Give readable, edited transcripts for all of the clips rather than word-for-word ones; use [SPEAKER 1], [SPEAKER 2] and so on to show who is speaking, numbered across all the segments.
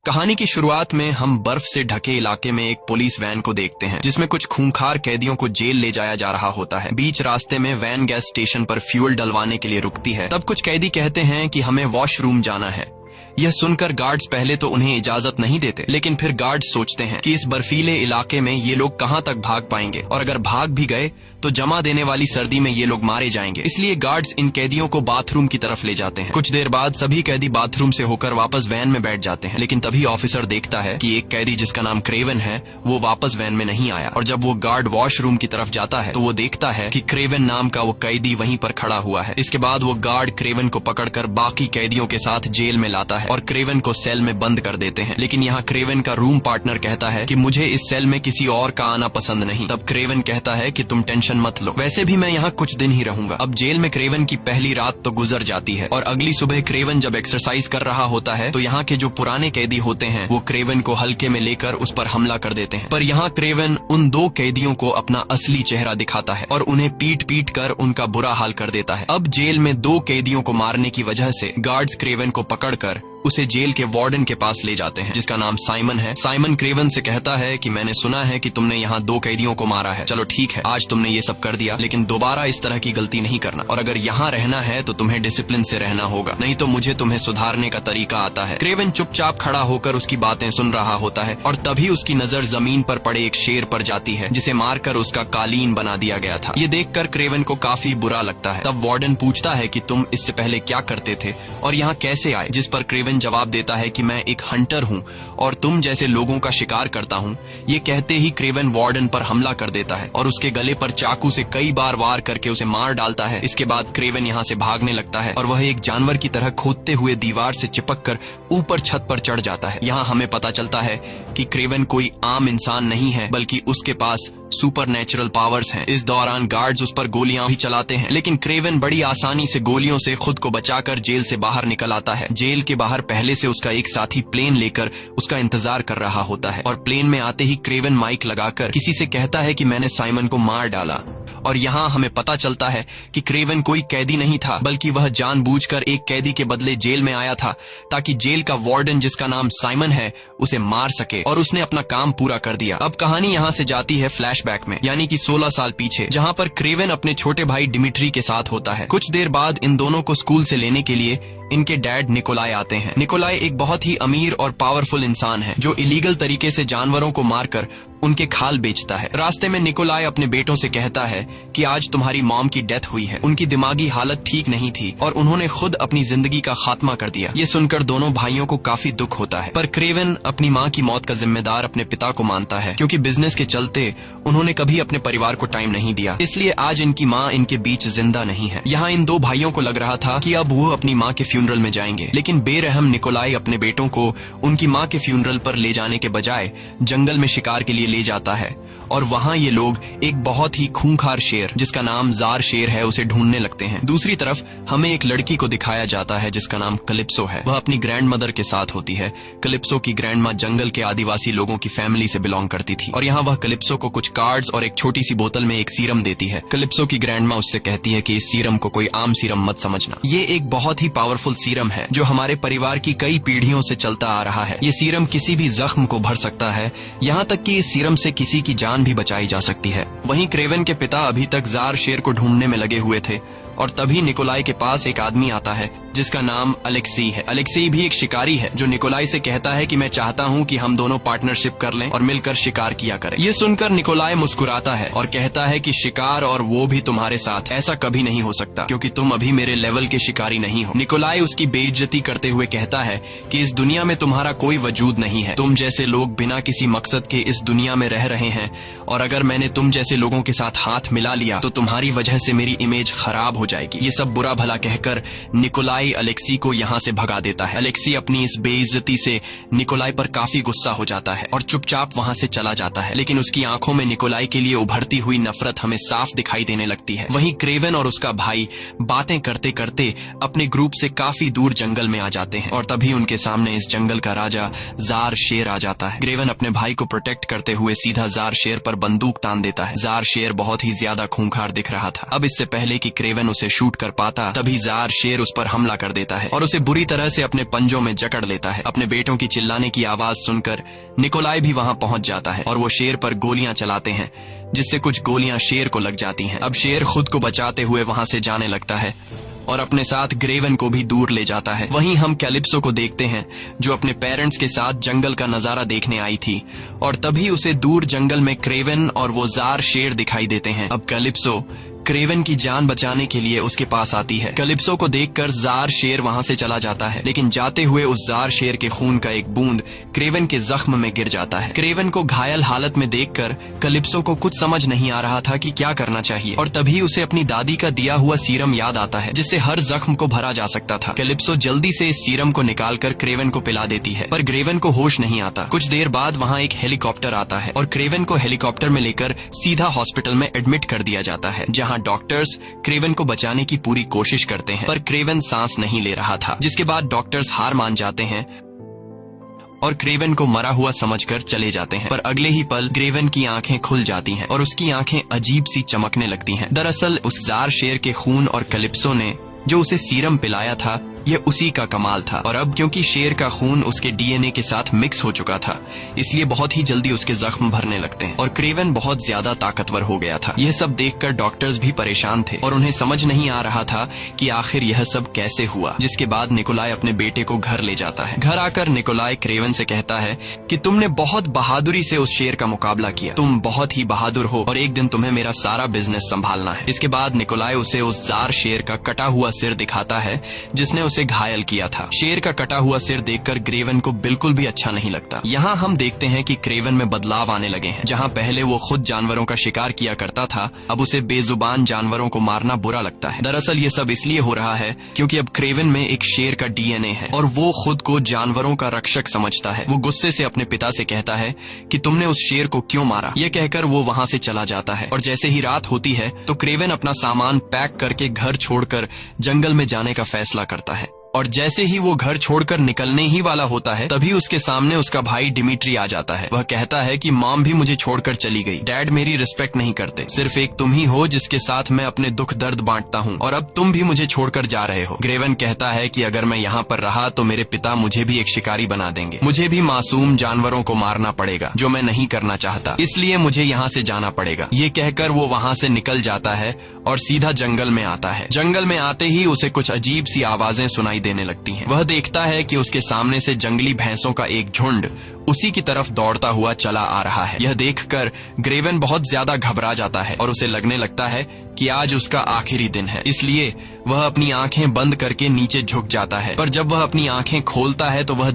[SPEAKER 1] कहानी की शुरुआत में हम बर्फ से ढके इलाके में एक पुलिस वैन को देखते हैं जिसमें कुछ खूंखार कैदियों को जेल ले जाया जा रहा होता है। बीच रास्ते में वैन गैस स्टेशन पर फ्यूल डलवाने के लिए रुकती है। तब कुछ कैदी कहते हैं कि हमें वॉशरूम जाना है। यह सुनकर गार्ड्स पहले तो उन्हें इजाजत नहीं देते, लेकिन फिर गार्ड्स सोचते हैं कि इस बर्फीले इलाके में ये लोग कहां तक भाग पाएंगे और अगर भाग भी गए तो जमा देने वाली सर्दी में ये लोग मारे जाएंगे। इसलिए गार्ड्स इन कैदियों को बाथरूम की तरफ ले जाते हैं। कुछ देर बाद सभी कैदी बाथरूम से होकर वापस वैन में बैठ जाते हैं, लेकिन तभी ऑफिसर देखता है कि एक कैदी जिसका नाम क्रेवन है वो वापस वैन में नहीं आया। और जब वो गार्ड वॉशरूम की तरफ जाता है तो वो देखता है कि क्रेवन नाम का वो कैदी वहीं पर खड़ा हुआ है। इसके बाद वो गार्ड क्रेवन को पकड़कर बाकी कैदियों के साथ जेल में लाता है और क्रेवन को सेल में बंद कर देते हैं। लेकिन यहाँ क्रेवन का रूम पार्टनर कहता है कि मुझे इस सेल में किसी और का आना पसंद नहीं। तब क्रेवन कहता है कि तुम टेंशन मत लो, वैसे भी मैं यहाँ कुछ दिन ही रहूंगा। अब जेल में क्रेवन की पहली रात तो गुजर जाती है और अगली सुबह क्रेवन जब एक्सरसाइज कर रहा होता है तो यहाँ के जो पुराने कैदी होते हैं वो क्रेवन को हल्के में लेकर उस पर हमला कर देते हैं। पर यहाँ क्रेवन उन दो कैदियों को अपना असली चेहरा दिखाता है और उन्हें पीट पीट कर उनका बुरा हाल कर देता है। अब जेल में दो कैदियों को मारने की वजह से गार्ड्स क्रेवन को पकड़कर उसे जेल के वार्डन के पास ले जाते हैं जिसका नाम साइमन है। साइमन क्रेवन से कहता है कि मैंने सुना है कि तुमने यहाँ दो कैदियों को मारा है। चलो ठीक है, आज तुमने ये सब कर दिया, लेकिन दोबारा इस तरह की गलती नहीं करना और अगर यहाँ रहना है तो तुम्हें डिसिप्लिन से रहना होगा, नहीं तो मुझे तुम्हें सुधारने का तरीका आता है। क्रेवन चुपचाप खड़ा होकर उसकी बातें सुन रहा होता है और तभी उसकी नजर जमीन पर पड़े एक शेर पर जाती है जिसे मारकर उसका कालीन बना दिया गया था। ये देखकर क्रेवन को काफी बुरा लगता है। तब वार्डन पूछता है कि तुम इससे पहले क्या करते थे और यहाँ कैसे आए, जिस पर क्रेवन जवाब देता है कि मैं एक हंटर हूँ और तुम जैसे लोगों का शिकार करता हूँ। ये कहते ही क्रेवन वार्डन पर हमला कर देता है और उसके गले पर चाकू से कई बार वार करके उसे मार डालता है। इसके बाद क्रेवन यहाँ से भागने लगता है और वह एक जानवर की तरह खोदते हुए दीवार से चिपककर ऊपर छत पर चढ़ जाता है। यहाँ हमें पता चलता है कि क्रेवन कोई आम इंसान नहीं है, बल्कि उसके पास सुपर नेचुरल पावर्स हैं। इस दौरान गार्ड्स उस पर गोलियां भी चलाते हैं, लेकिन क्रेवन बड़ी आसानी से गोलियों से खुद को बचाकर जेल से बाहर निकल आता है। जेल के बाहर पहले से उसका एक साथी प्लेन लेकर उसका इंतजार कर रहा होता है और प्लेन में आते ही क्रेवन माइक लगाकर किसी से कहता है कि मैंने साइमन को मार डाला। और यहाँ हमें पता चलता है कि क्रेवन कोई कैदी नहीं था, बल्कि वह जानबूझकर एक कैदी के बदले जेल में आया था ताकि जेल का वार्डन जिसका नाम साइमन है उसे मार सके, और उसने अपना काम पूरा कर दिया। अब कहानी यहाँ से जाती है फ्लैशबैक में, यानी कि 16 साल पीछे, जहाँ पर क्रेवन अपने छोटे भाई डिमिट्री के साथ होता है। कुछ देर बाद इन दोनों को स्कूल से लेने के लिए इनके डैड निकोलाई आते हैं। निकोलाई एक बहुत ही अमीर और पावरफुल इंसान है जो इलीगल तरीके से जानवरों को मारकर उनके खाल बेचता है। रास्ते में निकोलाई अपने बेटों से कहता है कि आज तुम्हारी मॉम की डेथ हुई है। उनकी दिमागी हालत ठीक नहीं थी और उन्होंने खुद अपनी जिंदगी का खात्मा कर दिया। ये सुनकर दोनों भाइयों को काफी दुख होता है, पर क्रेवन अपनी माँ की मौत का जिम्मेदार अपने पिता को मानता है, क्योंकि बिजनेस के चलते उन्होंने कभी अपने परिवार को टाइम नहीं दिया। इसलिए आज इनकी माँ इनके बीच जिंदा नहीं है। यहाँ इन दो भाइयों को लग रहा था कि अब वो अपनी माँ के फ्यूनरल में जाएंगे, लेकिन बेरहम निकोलाई अपने बेटों को उनकी माँ के फ्यूनरल पर ले जाने के बजाय जंगल में शिकार के लिए ले जाता है और वहाँ ये लोग एक बहुत ही खूंखार शेर जिसका नाम जार शेर है उसे ढूंढने लगते हैं। दूसरी तरफ हमें एक लड़की को दिखाया जाता है जिसका नाम कलिप्सो है। वह अपनी ग्रैंड मदर के साथ होती है। कलिप्सो की ग्रैंड माँ जंगल के आदिवासी लोगों की फैमिली से बिलोंग करती थी और यहाँ वह कलिप्सो को कुछ कार्ड्स और एक छोटी सी बोतल में एक सीरम देती है। कलिप्सो की ग्रैंड माँ उससे कहती है कि इस सीरम को कोई आम सीरम मत समझना, ये एक बहुत ही पावरफुल सीरम है जो हमारे परिवार की कई पीढ़ियों से चलता आ रहा है। ये सीरम किसी भी जख्म को भर सकता है, यहाँ तक कि इस सीरम से किसी की जान भी बचाई जा सकती है। वहीं क्रेवन के पिता अभी तक जार शेर को ढूंढने में लगे हुए थे और तभी निकोलाई के पास एक आदमी आता है जिसका नाम अलेक्सी है। अलेक्सी भी एक शिकारी है जो निकोलाई से कहता है कि मैं चाहता हूँ कि हम दोनों पार्टनरशिप कर लें और मिलकर शिकार किया करें। ये सुनकर निकोलाई मुस्कुराता है और कहता है कि शिकार और वो भी तुम्हारे साथ, ऐसा कभी नहीं हो सकता क्योंकि तुम अभी मेरे लेवल के शिकारी नहीं हो। निकोलाई उसकी बेइज्जती करते हुए कहता है कि इस दुनिया में तुम्हारा कोई वजूद नहीं है। तुम जैसे लोग बिना किसी मकसद के इस दुनिया में रह रहे हैं और अगर मैंने तुम जैसे लोगों के साथ हाथ मिला लिया तो तुम्हारी वजह से मेरी इमेज खराब हो जाएगी। ये सब बुरा भला कहकर निकोलाई अलेक्सी को यहाँ से भगा देता है। अलेक्सी अपनी इस बेइज्जती से निकोलाई पर काफी गुस्सा हो जाता है और चुपचाप वहाँ से चला जाता है, लेकिन उसकी आंखों में निकोलाई के लिए उभरती हुई नफरत हमें साफ दिखाई देने लगती है। वहीं क्रेवन और उसका भाई बातें करते करते अपने ग्रुप से काफी दूर जंगल में आ जाते हैं और तभी उनके सामने इस जंगल का राजा जार शेर आ जाता है। क्रेवन अपने भाई को प्रोटेक्ट करते हुए सीधा जार शेर पर बंदूक तान देता है। जार शेर बहुत ही ज्यादा खूंखार दिख रहा था। अब इससे पहले कि क्रेवन उसे शूट कर पाता तभी जार शेर उस पर हमला खड़ा कर देता है और उसे बुरी तरह से अपने पंजों में जकड़ लेता है। अपने बेटों की चिल्लाने की आवाज सुनकर निकोलाई भी वहां पहुंच जाता है और वो शेर पर गोलियां चलाते हैं, जिससे कुछ गोलियां शेर को लग जाती हैं। अब शेर खुद को बचाते हुए वहां से जाने लगता है और अपने साथ ग्रेवन को भी दूर ले जाता है। वहीं हम कैलिप्सो को देखते हैं, जो अपने पेरेंट्स के साथ जंगल का नजारा देखने आई थी, और तभी उसे दूर जंगल में क्रेवन और वो जार शेर दिखाई देते हैं। अब कैलिप्सो क्रेवन की जान बचाने के लिए उसके पास आती है। कैलिप्सो को देखकर जार शेर वहां से चला जाता है, लेकिन जाते हुए उस जार शेर के खून का एक बूंद क्रेवन के जख्म में गिर जाता है। क्रेवन को घायल हालत में देखकर कैलिप्सो को कुछ समझ नहीं आ रहा था कि क्या करना चाहिए, और तभी उसे अपनी दादी का दिया हुआ सीरम याद आता है, जिससे हर जख्म को भरा जा सकता था। कैलिप्सो जल्दी से इस सीरम को निकालकर क्रेवन को पिला देती है, पर क्रेवन को होश नहीं आता। कुछ देर बाद वहाँ एक हेलीकॉप्टर आता है और क्रेवन को हेलीकॉप्टर में लेकर सीधा हॉस्पिटल में एडमिट कर दिया जाता है, जहाँ डॉक्टर्स क्रेवन को बचाने की पूरी कोशिश करते हैं, पर क्रेवन सांस नहीं ले रहा था। जिसके बाद डॉक्टर्स हार मान जाते हैं और क्रेवन को मरा हुआ समझकर चले जाते हैं। पर अगले ही पल क्रेवन की आंखें खुल जाती हैं और उसकी आंखें अजीब सी चमकने लगती हैं। दरअसल उस जार शेर के खून और कैलिप्सो ने जो उसे सीरम पिलाया था, यह उसी का कमाल था। और अब क्योंकि शेर का खून उसके डीएनए के साथ मिक्स हो चुका था, इसलिए बहुत ही जल्दी उसके जख्म भरने लगते हैं और क्रेवन बहुत ज्यादा ताकतवर हो गया था। यह सब देखकर डॉक्टर्स भी परेशान थे और उन्हें समझ नहीं आ रहा था कि आखिर यह सब कैसे हुआ। जिसके बाद निकोलाई अपने बेटे को घर ले जाता है। घर आकर निकोलाई क्रेवन से कहता है कि तुमने बहुत बहादुरी से उस शेर का मुकाबला किया, तुम बहुत ही बहादुर हो और एक दिन तुम्हें मेरा सारा बिजनेस संभालना है। इसके बाद निकोलाई उसे उस जार शेर का कटा हुआ सिर दिखाता है जिसने उसे घायल किया था। शेर का कटा हुआ सिर देखकर क्रेवन को बिल्कुल भी अच्छा नहीं लगता। यहाँ हम देखते हैं कि क्रेवन में बदलाव आने लगे हैं। जहाँ पहले वो खुद जानवरों का शिकार किया करता था, अब उसे बेजुबान जानवरों को मारना बुरा लगता है। दरअसल ये सब इसलिए हो रहा है क्योंकि अब क्रेवन में एक शेर का डीएनए है और वो खुद को जानवरों का रक्षक समझता है। वो गुस्से से अपने पिता से कहता है कि तुमने उस शेर को क्यों मारा। ये कहकर वो वहाँ से चला जाता है और जैसे ही रात होती है तो क्रेवन अपना सामान पैक करके घर छोड़कर जंगल में जाने का फैसला करता है। और जैसे ही वो घर छोड़कर निकलने ही वाला होता है, तभी उसके सामने उसका भाई डिमिट्री आ जाता है। वह कहता है कि मॉम भी मुझे छोड़कर चली गई, डैड मेरी रिस्पेक्ट नहीं करते, सिर्फ एक तुम ही हो जिसके साथ मैं अपने दुख दर्द बांटता हूँ, और अब तुम भी मुझे छोड़कर जा रहे हो। क्रेवन कहता है कि अगर मैं यहाँ पर रहा तो मेरे पिता मुझे भी एक शिकारी बना देंगे, मुझे भी मासूम जानवरों को मारना पड़ेगा, जो मैं नहीं करना चाहता, इसलिए मुझे यहाँ से जाना पड़ेगा। ये कहकर वो वहाँ से निकल जाता है और सीधा जंगल में आता है। जंगल में आते ही उसे कुछ अजीब सी आवाजें सुनाई देने लगती हैं। वह देखता है कि उसके सामने से जंगली भैंसों का एक झुंड उसी की तरफ दौड़ता हुआ चला आ रहा है। यह देखकर क्रेवन बहुत ज्यादा घबरा जाता है और उसे लगने लगता है कि आज उसका आखिरी दिन है, इसलिए वह अपनी आंखें बंद करके नीचे झुक जाता है। पर जब वह अपनी आंखें खोलता है तो वह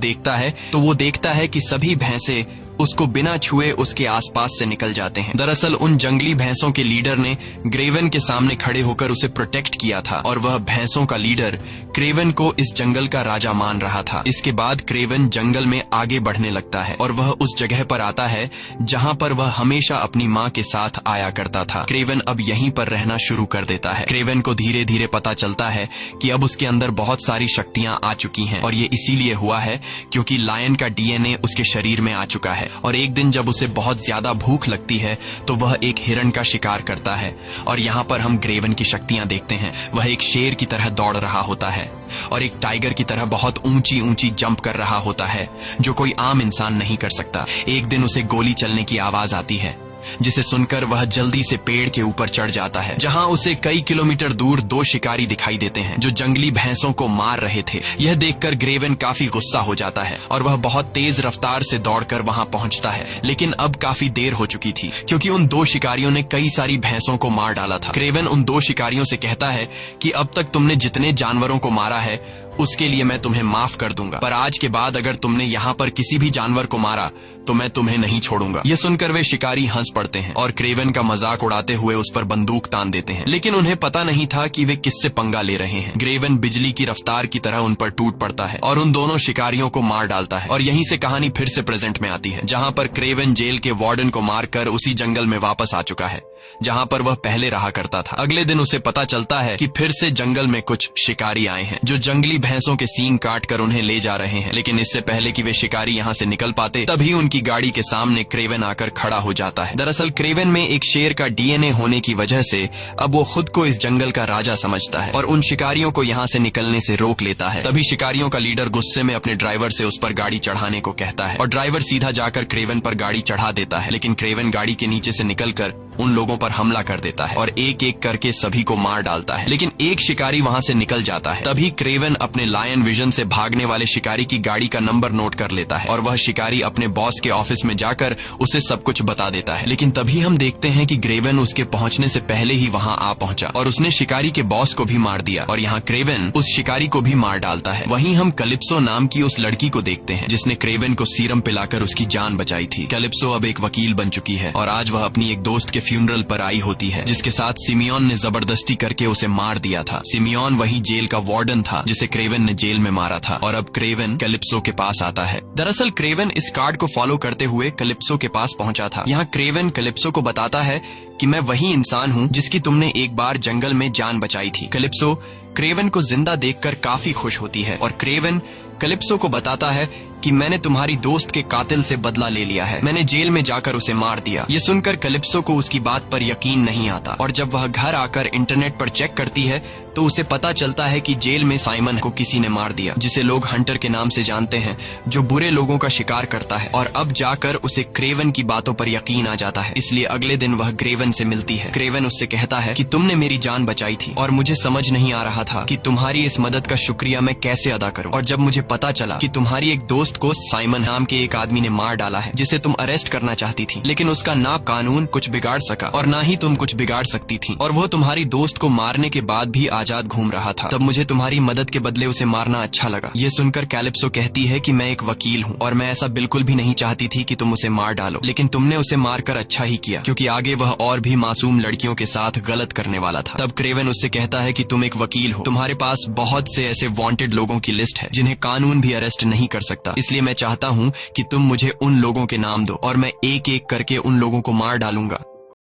[SPEAKER 1] देखता है कि सभी भैंसे उसको बिना छुए उसके आसपास से निकल जाते हैं। दरअसल उन जंगली भैंसों के लीडर ने क्रेवन के सामने खड़े होकर उसे प्रोटेक्ट किया था और वह भैंसों का लीडर क्रेवन को इस जंगल का राजा मान रहा था। इसके बाद क्रेवन जंगल में आगे बढ़ने लगता है और वह उस जगह पर आता है जहाँ पर वह हमेशा अपनी माँ के साथ आया करता था। क्रेवन अब यहीं पर रहना शुरू कर देता है। क्रेवन को धीरे धीरे पता चलता है कि अब उसके अंदर बहुत सारी शक्तियाँ आ चुकी हैं और ये इसीलिए हुआ है क्योंकि लायन का डीएनए उसके शरीर में आ चुका है। और एक दिन जब उसे बहुत ज्यादा भूख लगती है तो वह एक हिरण का शिकार करता है और यहाँ पर हम क्रेवन की शक्तियां देखते हैं। वह एक शेर की तरह दौड़ रहा होता है और एक टाइगर की तरह बहुत ऊंची ऊंची जंप कर रहा होता है, जो कोई आम इंसान नहीं कर सकता। एक दिन उसे गोली चलने की आवाज आती है, जिसे सुनकर वह जल्दी से पेड़ के ऊपर चढ़ जाता है, जहां उसे कई किलोमीटर दूर दो शिकारी दिखाई देते हैं जो जंगली भैंसों को मार रहे थे। यह देखकर क्रेवन काफी गुस्सा हो जाता है और वह बहुत तेज रफ्तार से दौड़कर वहां पहुंचता है, लेकिन अब काफी देर हो चुकी थी क्योंकि उन दो शिकारियों ने कई सारी भैंसों को मार डाला था। क्रेवन उन दो शिकारियों से कहता है कि अब तक तुमने जितने जानवरों को मारा है उसके लिए मैं तुम्हें माफ कर दूंगा, पर आज के बाद अगर तुमने यहाँ पर किसी भी जानवर को मारा तो मैं तुम्हें नहीं छोड़ूंगा। यह सुनकर वे शिकारी हंस पड़ते हैं और क्रेवन का मजाक उड़ाते हुए उस पर बंदूक तान देते हैं, लेकिन उन्हें पता नहीं था कि वे किससे पंगा ले रहे हैं। क्रेवन बिजली की रफ्तार की तरह उन पर टूट पड़ता है और उन दोनों शिकारियों को मार डालता है। और यहीं से कहानी फिर से प्रेजेंट में आती है, जहाँ पर क्रेवन जेल के वार्डन को मारकर उसी जंगल में वापस आ चुका है। जहाँ पर वह पहले रहा करता था। अगले दिन उसे पता चलता है कि फिर से जंगल में कुछ शिकारी आए हैं जो जंगली भैंसों के सींग काट कर उन्हें ले जा रहे हैं। लेकिन इससे पहले कि वे शिकारी यहाँ से निकल पाते, तभी उनकी गाड़ी के सामने क्रेवेन आकर खड़ा हो जाता है। दरअसल क्रेवेन में एक शेर का डीएनए होने की वजह से अब वो खुद को इस जंगल का राजा समझता है और उन शिकारियों को यहाँ से निकलने से रोक लेता है। तभी शिकारियों का लीडर गुस्से में अपने ड्राइवर से उस पर गाड़ी चढ़ाने को कहता है और ड्राइवर सीधा जाकर क्रेवेन पर गाड़ी चढ़ा देता है। लेकिन क्रेवेन गाड़ी के नीचे से निकलकर उन लोगों पर हमला कर देता है और एक एक करके सभी को मार डालता है। लेकिन एक शिकारी वहां से निकल जाता है। तभी क्रेवेन अपने लायन विजन से भागने वाले शिकारी की गाड़ी का नंबर नोट कर लेता है और वह शिकारी अपने बॉस के ऑफिस में जाकर उसे सब कुछ बता देता है। लेकिन तभी हम देखते हैं कि क्रेवेन उसके पहुंचने से पहले ही वहां आ पहुंचा और उसने शिकारी के बॉस को भी मार दिया और यहाँ क्रेवेन उस शिकारी को भी मार डालता है। वहीं हम कैलिप्सो नाम की उस लड़की को देखते हैं जिसने क्रेवेन को सीरम पिलाकर उसकी जान बचाई थी। कैलिप्सो अब एक वकील बन चुकी है और आज वह अपनी एक दोस्त के फ्यूनरल पर आई होती है जिसके साथ सिमियोन ने जबरदस्ती करके उसे मार दिया था। सिमियोन वही जेल का वार्डन था जिसे क्रेवेन ने जेल में मारा था और अब क्रेवेन कैलिप्सो के पास आता है। दरअसल क्रेवेन इस कार्ड को फॉलो करते हुए कैलिप्सो के पास पहुंचा था। यहाँ क्रेवेन कैलिप्सो को बताता है कि मैं वही इंसान हूँ जिसकी तुमने एक बार जंगल में जान बचाई थी। कैलिप्सो क्रेवेन को जिंदा देखकर काफी खुश होती है और क्रेवेन कैलिप्सो को बताता है कि मैंने तुम्हारी दोस्त के कातिल से बदला ले लिया है, मैंने जेल में जाकर उसे मार दिया। ये सुनकर कैलिप्सो को उसकी बात पर यकीन नहीं आता और जब वह घर आकर इंटरनेट पर चेक करती है तो उसे पता चलता है कि जेल में साइमन को किसी ने मार दिया, जिसे लोग हंटर के नाम से जानते हैं, जो बुरे लोगों का शिकार करता है। और अब जाकर उसे क्रेवेन की बातों पर यकीन आ जाता है, इसलिए अगले दिन वह क्रेवेन से मिलती है। क्रेवेन उससे कहता है कि तुमने मेरी जान बचाई थी और मुझे समझ नहीं आ रहा था कि तुम्हारी इस मदद का शुक्रिया मैं कैसे अदा करूं। और जब मुझे पता चला कि तुम्हारी एक दोस्त को साइमन नाम के एक आदमी ने मार डाला है जिसे तुम अरेस्ट करना चाहती थी, लेकिन उसका ना कानून कुछ बिगाड़ सका और ना ही तुम कुछ बिगाड़ सकती थी, और वो तुम्हारी दोस्त को मारने के बाद भी आजाद घूम रहा था, तब मुझे तुम्हारी मदद के बदले उसे मारना अच्छा लगा। ये सुनकर कैलिप्सो कहती है कि मैं एक वकील हूँ और मैं ऐसा बिल्कुल भी नहीं चाहती थी कि तुम उसे मार डालो, लेकिन तुमने उसे मारकर अच्छा ही किया क्योंकि आगे वह और भी मासूम लड़कियों के साथ गलत करने वाला था। तब क्रेवेन उससे कहता है कि तुम एक वकील हो, तुम्हारे पास बहुत से ऐसे वांटेड लोगों की लिस्ट है जिन्हें कानून भी अरेस्ट नहीं कर सकता, इसलिए मैं चाहता हूँ कि तुम मुझे उन लोगों के नाम दो और मैं एक एक करके उन लोगों को मार डालूंगा।